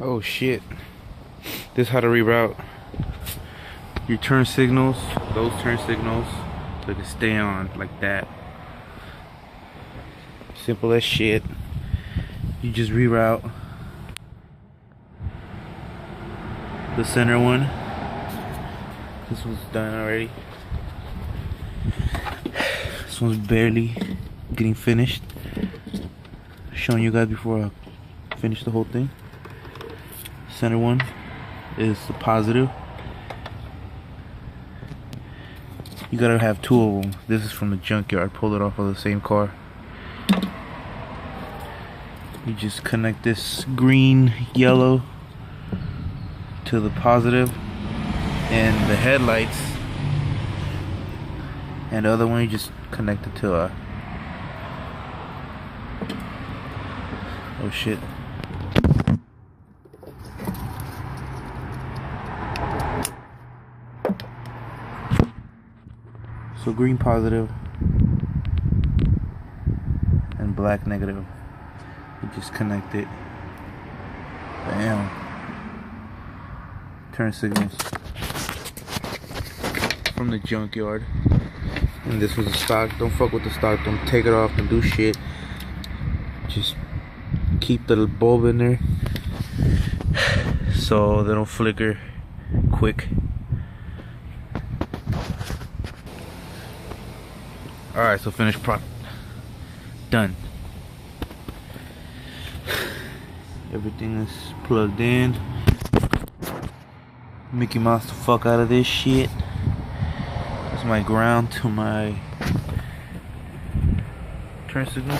Oh shit. This is how to reroute your turn signals, those turn signals, so they can stay on like that. Simple as shit. You just reroute the center one. This one's done already. This one's barely getting finished. Showing you guys before I finish the whole thing. Center one is the positive. You gotta have two of them. This is from the junkyard. Pulled it off of the same car. You just connect this green, yellow to the positive and the headlights, and the other one you just connect it to a oh shit. So green positive and black negative. You just connect it. Bam. Turn signals from the junkyard. And this was a stock. Don't fuck with the stock. Don't take it off. Don't do shit. Just keep the bulb in there so they don't flicker quick. Alright, so finished product. Done. Everything is plugged in. Mickey Mouse the fuck out of this shit. That's my ground to my turn signal.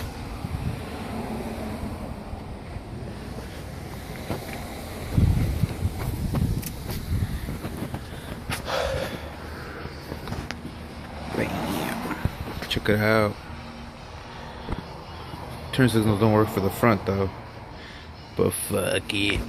Bam. Check it out. Turn signals don't work for the front though. But fuck it.